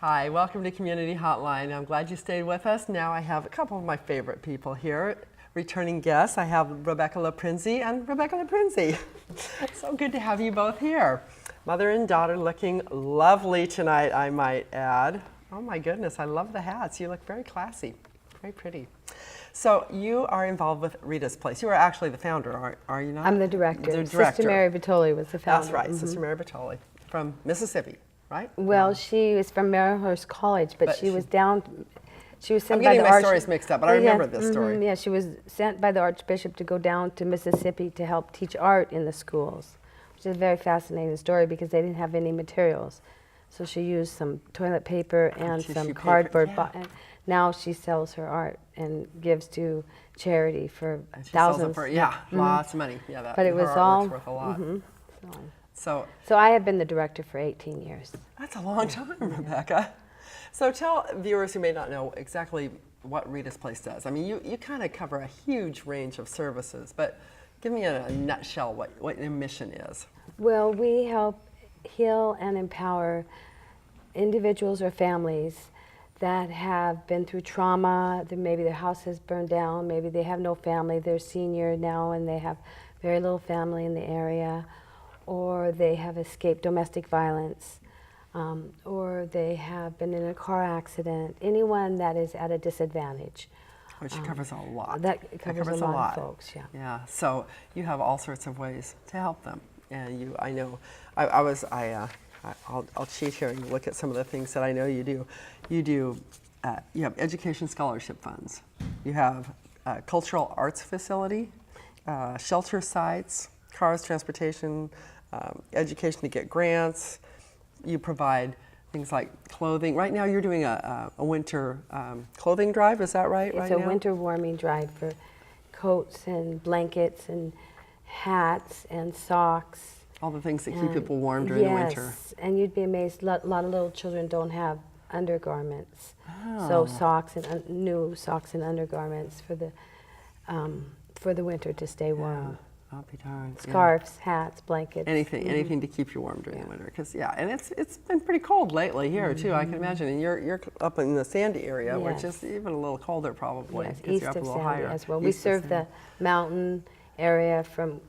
Hi, welcome to Community Hotline. I'm glad you stayed with us. Now I have a couple of my favorite people here. Returning guests, I have Rebecca LaPrinzi and Rebecca LaPrinzi. So good to have you both here. Mother and daughter looking lovely tonight, I might add. Oh my goodness, I love the hats. You look very classy, very pretty. So you are involved with Rita's Place. You are actually the founder, are you not? I'm the director. The director. Sister Mary Vitoli was the founder. That's right, Sister Mary Vitoli from Mississippi, right? Well, she was from Maryhurst College, but she was down. She was sent I'm by getting the my stories mixed up, but I remember this story. Yeah, she was sent by the Archbishop to go down to Mississippi to help teach art in the schools, which is a very fascinating story because they didn't have any materials. So she used some toilet paper and some cardboard. And now she sells her art and gives to charity for thousands. Lots of money. Yeah, but it was all worth a lot. So I have been the director for 18 years. That's a long time, Rebecca. So tell viewers who may not know exactly what Rita's Place does. I mean, you kind of cover a huge range of services, but give me in a nutshell what your mission is. Well, we help heal and empower individuals or families that have been through trauma, that maybe their house has burned down, maybe they have no family, they're senior now and they have very little family in the area, or they have escaped domestic violence, or they have been in a car accident, anyone that is at a disadvantage. Which covers a lot. That covers a lot of folks, yeah. Yeah, so you have all sorts of ways to help them. And I know, I'll cheat here and look at some of the things that I know you do. You have education scholarship funds. You have a cultural arts facility, shelter sites, cars, transportation, education to get grants. You provide things like clothing. Right now you're doing a winter clothing drive, is that right? It's a winter warming drive for coats and blankets and hats and socks. All the things that keep people warm during the winter. Yes, and you'd be amazed, a lot of little children don't have undergarments. So socks and new socks and undergarments for the winter to stay warm. I'll be darned. Scarves, hats, blankets. Anything to keep you warm during the winter. Because and it's been pretty cold lately here too. I can imagine. And you're up in the Sandy area, which is even a little colder probably. Yes, East you're up of a Sandy higher. As well. We serve the mountain area from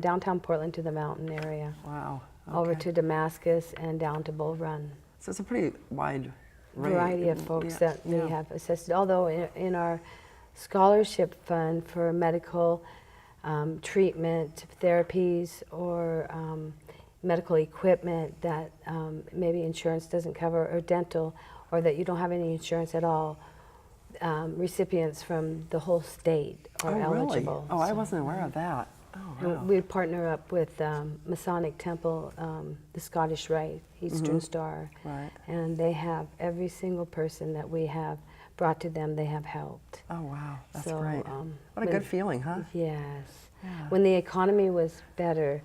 downtown Portland to the mountain area. Wow. Okay. Over to Damascus and down to Bull Run. So it's a pretty wide variety of folks that we have assisted. Although in our scholarship fund for medical treatment, therapies, or medical equipment that maybe insurance doesn't cover, or dental, or that you don't have any insurance at all, recipients from the whole state are eligible. Really? Oh, I wasn't aware of that. Oh, wow. We partner up with Masonic Temple, the Scottish Rite, Eastern Star, and they have every single person that we have brought to them, they have helped. Oh, wow, that's great. What a good feeling, huh? Yes. Yeah. When the economy was better,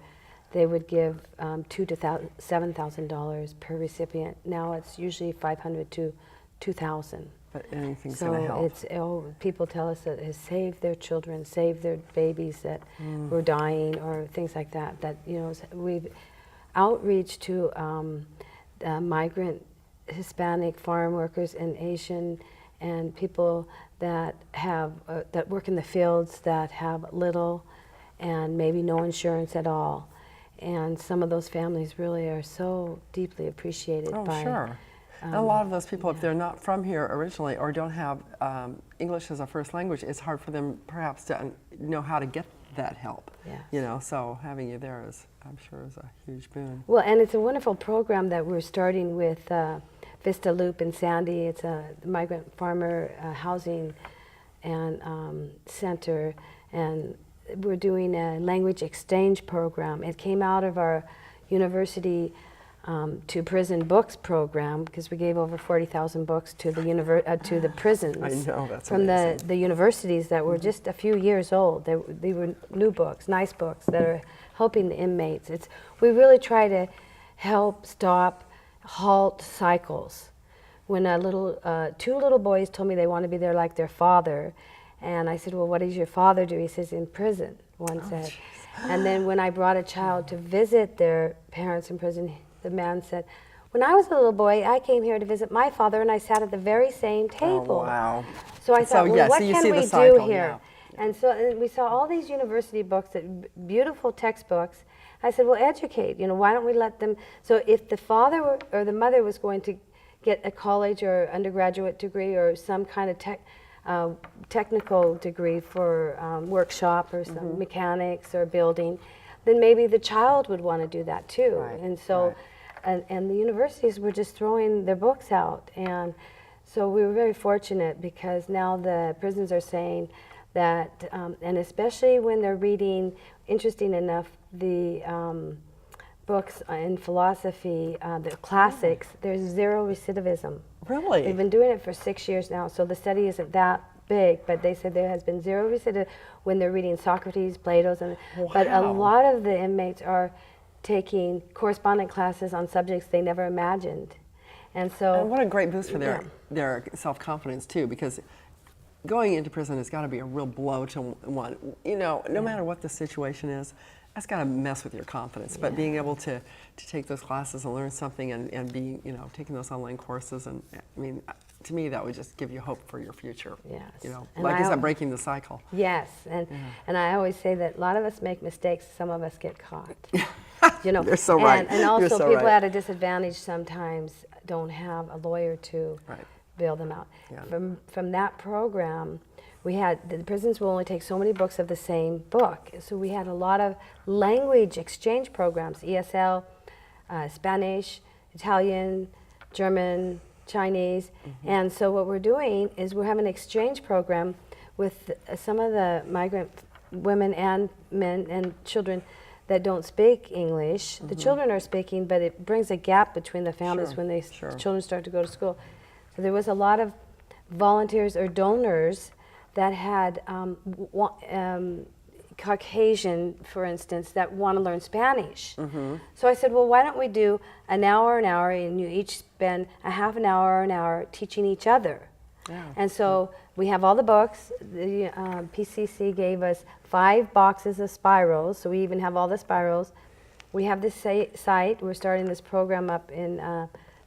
they would give $2,000 to $7,000 per recipient. Now it's usually $500 to $2,000. But anything's going to help. So people tell us that it has saved their children, saved their babies that were dying, or things like that. That we've outreach to migrant Hispanic farm workers and Asian and people that have that work in the fields that have little and maybe no insurance at all. And some of those families really are so deeply appreciated by. Sure. And a lot of those people, if they're not from here originally or don't have English as a first language, it's hard for them perhaps to know how to get that help. Yes. So having you there is, I'm sure, is a huge boon. Well, and it's a wonderful program that we're starting with Vista Loop in Sandy. It's a migrant farmer housing and center, and we're doing a language exchange program. It came out of our university to prison books program, because we gave over 40,000 books to the prisons. I know, that's from amazing. the universities that were just a few years old. They were new books, nice books that are helping the inmates. We really try to help halt cycles. When two little boys told me they want to be there like their father, and I said, well, what does your father do? He says, in prison, one said. Geez. And then when I brought a child to visit their parents in prison, the man said, when I was a little boy, I came here to visit my father, and I sat at the very same table. Oh, wow. So I thought, well, yeah, what so you can see we the cycle, do here? And so we saw all these university books, beautiful textbooks. I said, well, educate. Why don't we let them? So if the father or the mother was going to get a college or undergraduate degree or some kind of technical degree for workshop or some mechanics or building, then maybe the child would want to do that too. Right, And so, and the universities were just throwing their books out. And so we were very fortunate because now the prisons are saying that, and especially when they're reading, interesting enough, the books in philosophy, the classics, there's zero recidivism. Really? They've been doing it for 6 years now, so the study isn't that big, but they said there has been zero recidivism when they're reading Socrates, Plato's, but a lot of the inmates are taking correspondence classes on subjects they never imagined. And so, and what a great boost for their self-confidence too, because going into prison has got to be a real blow to one. No matter what the situation is, that's got to mess with your confidence. But being able to take those classes and learn something and be, taking those online courses, and I mean, to me, that would just give you hope for your future. Yes. And like you said, breaking the cycle. Yes, and I always say that a lot of us make mistakes, some of us get caught. You're so right. And also You're so people right. at a disadvantage sometimes don't have a lawyer to bail them out. Yeah. From that program, we had, the prisons will only take so many books of the same book. So we had a lot of language exchange programs, ESL, Spanish, Italian, German, Chinese. And so what we're doing is we're having an exchange program with some of the migrant women and men and children that don't speak English. The children are speaking, but it brings a gap between the families when the children start to go to school. So there was a lot of volunteers or donors that had Caucasian, for instance, that want to learn Spanish. So I said, well, why don't we do an hour, and you each spend a half an hour teaching each other. And so we have all the books. The PCC gave us 5 boxes of spirals, so we even have all the spirals. We have this site. We're starting this program up in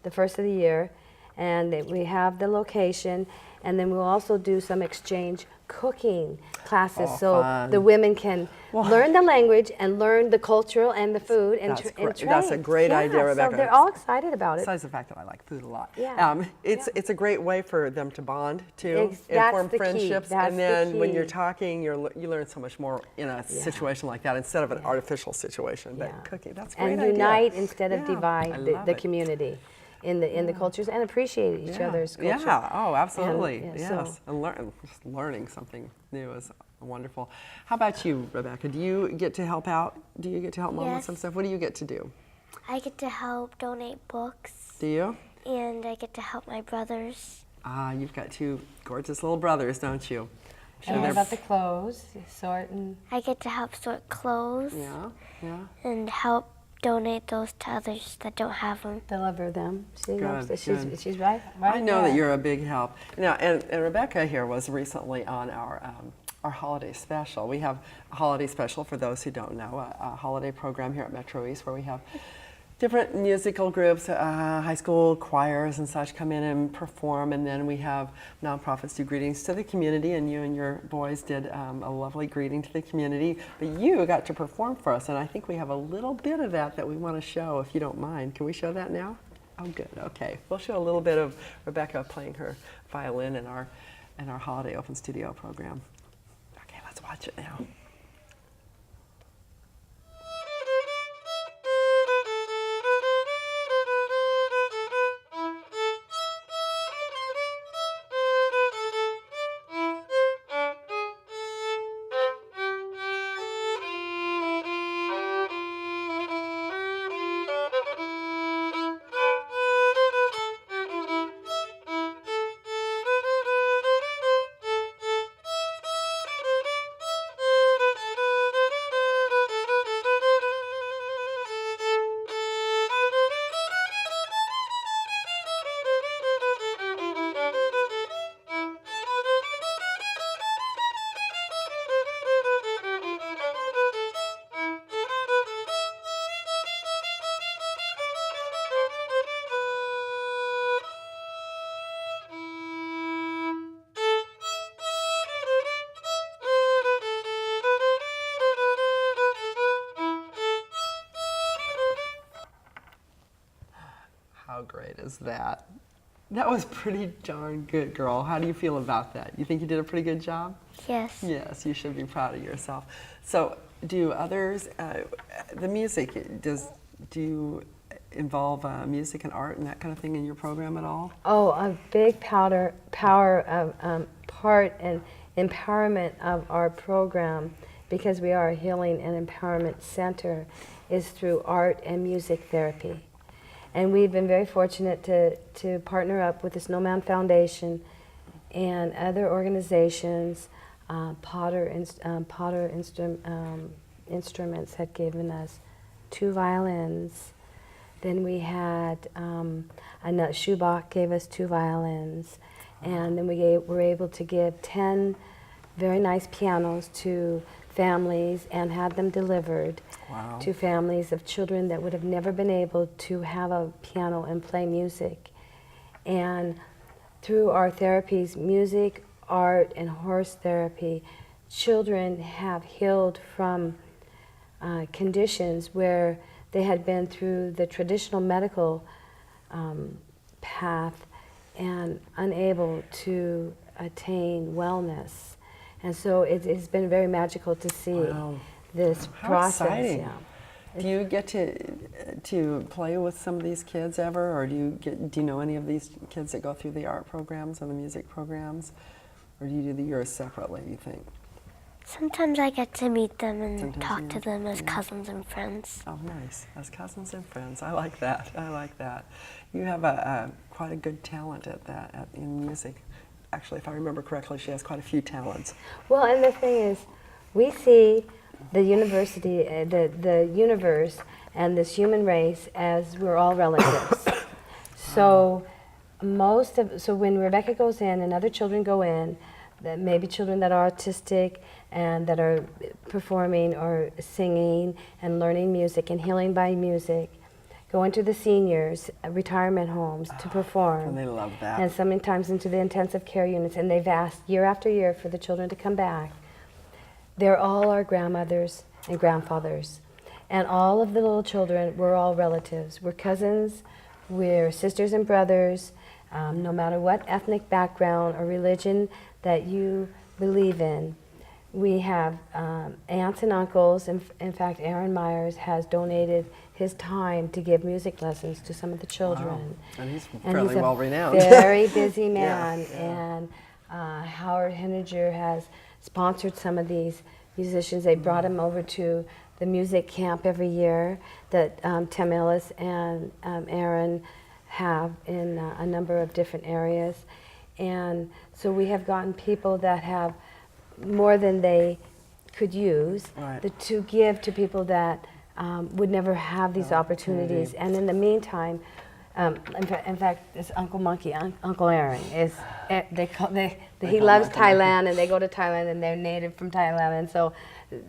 the first of the year, and we have the location, and then we'll also do some exchange cooking classes, so fun. the women can learn the language and learn the cultural and the food and train. That's a great idea, Rebecca. So they're all excited about it. Besides the fact that I like food a lot. Yeah. It's a great way for them to bond too, and That's form the key. friendships. That's and then the when key. you're talking, you learn so much more in a situation like that instead of an artificial situation. But cooking, that's a great and idea. unite instead of I divide love the it. community in the cultures, and appreciate each other's culture. Yeah, oh, absolutely. And, yes, and just learning something new is wonderful. How about you, Rebecca? Do you get to help out? Do you get to help Mom with some stuff? What do you get to do? I get to help donate books. Do you? And I get to help my brothers. Ah, you've got 2 gorgeous little brothers, don't you? And what about the clothes? Sort and... I get to help sort clothes. Yeah. And help donate those to others that don't have them. Deliver them. She knows that good. she's right. I know that you're a big help. Now, and Rebecca here was recently on our holiday special. We have a holiday special, for those who don't know, a holiday program here at MetroEast where we have different musical groups, high school choirs and such come in and perform, and then we have nonprofits do greetings to the community, and you and your boys did a lovely greeting to the community, but you got to perform for us, and I think we have a little bit of that we want to show, if you don't mind. Can we show that now? Oh, good. Okay. We'll show a little bit of Rebecca playing her violin in our Holiday Open Studio program. Okay, let's watch it now. great is that? That was pretty darn good, girl. How do you feel about that? You think you did a pretty good job? Yes. Yes, you should be proud of yourself. So, do others, the music, do you involve music and art and that kind of thing in your program at all? Oh, a big part and empowerment of our program, because we are a healing and empowerment center, is through art and music therapy. And we've been very fortunate to partner up with the Snowman Foundation and other organizations. Potter Instruments had given us 2 violins. Then we had Schubach gave us 2 violins. And then we were able to give 10 very nice pianos to families and had them delivered. Wow. To families of children that would have never been able to have a piano and play music. And through our therapies, music, art, and horse therapy, children have healed from conditions where they had been through the traditional medical path and unable to attain wellness. And so it's been very magical to see. Wow. This How process. exciting. Yeah. Do you get to play with some of these kids ever, or do you know any of these kids that go through the art programs or the music programs, or do you do yours separately, you think? Sometimes I get to meet them and Sometimes talk you to do. them as cousins and friends. Oh, nice. As cousins and friends. I like that. I like that. You have quite a good talent at that in music. Actually, if I remember correctly, she has quite a few talents. Well, and the thing is, we see the university, the universe, and this human race as we're all relatives. So when Rebecca goes in and other children go in, that maybe children that are autistic and that are performing or singing and learning music and healing by music, go into the seniors' retirement homes to perform. And they love that. And sometimes into the intensive care units, and they've asked year after year for the children to come back. They're all our grandmothers and grandfathers. And all of the little children, we're all relatives. We're cousins, we're sisters and brothers, no matter what ethnic background or religion that you believe in. We have aunts and uncles. In fact, Aaron Myers has donated his time to give music lessons to some of the children. Wow. And he's fairly well renowned. Very busy man. Yeah. And Howard Henninger has sponsored some of these musicians. They brought him over to the music camp every year that Tim Ellis and Aaron have in a number of different areas. And so we have gotten people that have more than they could use, Right. to give to people that would never have these opportunities. And in the meantime, in fact, it's Uncle Monkey, Uncle Aaron is. He loves Thailand, and they go to Thailand, and they're native from Thailand, and so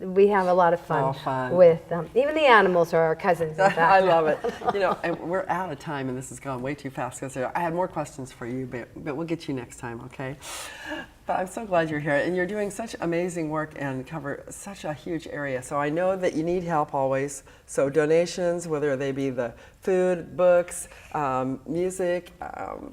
we have a lot of fun, with even the animals are our cousins. In fact. I love it. You know, and we're out of time, and this has gone way too fast because I had more questions for you, but we'll get you next time, okay? But I'm so glad you're here, and you're doing such amazing work and cover such a huge area. So I know that you need help always. So donations, whether they be the food, books, music.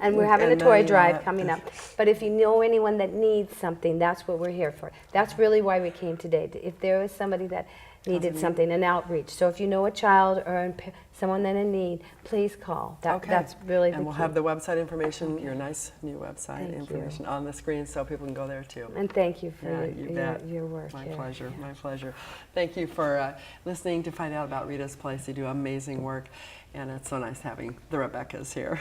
And we're having a toy drive coming up. But if you know anyone that needs something, that's what we're here for. That's really why we came today. If there was somebody that needed something, an outreach. So if you know a child or someone that in need, please call. That's really the key. And we'll have the website information, your nice new website information on the screen so people can go there too. And thank you for your work. My pleasure, my pleasure. Thank you for listening to find out about Rita's Place. They do amazing work, and it's so nice having the Rebeccas here.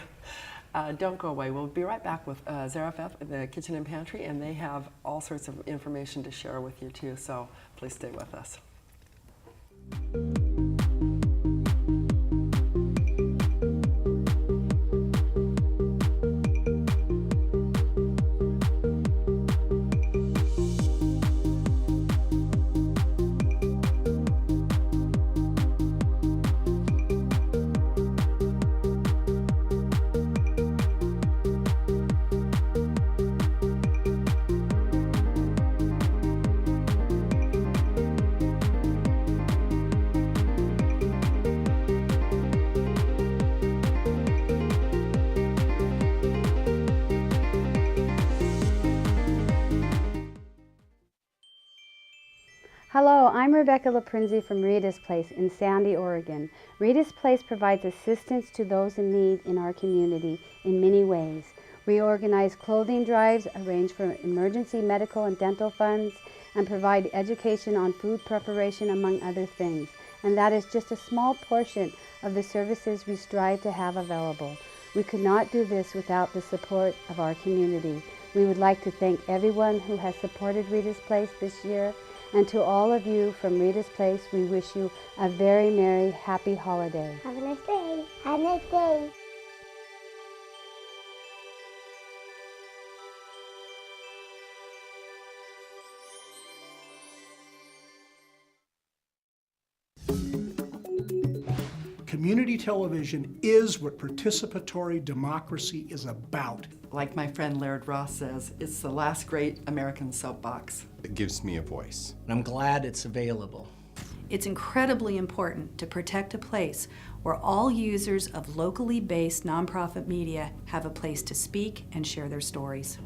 Don't go away. We'll be right back with Zarephath, the Kitchen and Pantry, and they have all sorts of information to share with you too, so please stay with us. Hello, I'm Rebecca LaPrinzi from Rita's Place in Sandy, Oregon. Rita's Place provides assistance to those in need in our community in many ways. We organize clothing drives, arrange for emergency medical and dental funds, and provide education on food preparation, among other things. And that is just a small portion of the services we strive to have available. We could not do this without the support of our community. We would like to thank everyone who has supported Rita's Place this year, and to all of you from Rita's Place, we wish you a very merry, happy holiday. Have a nice day. Have a nice day. Community television is what participatory democracy is about. Like my friend Laird Ross says, it's the last great American soapbox. It gives me a voice. I'm glad it's available. It's incredibly important to protect a place where all users of locally based nonprofit media have a place to speak and share their stories.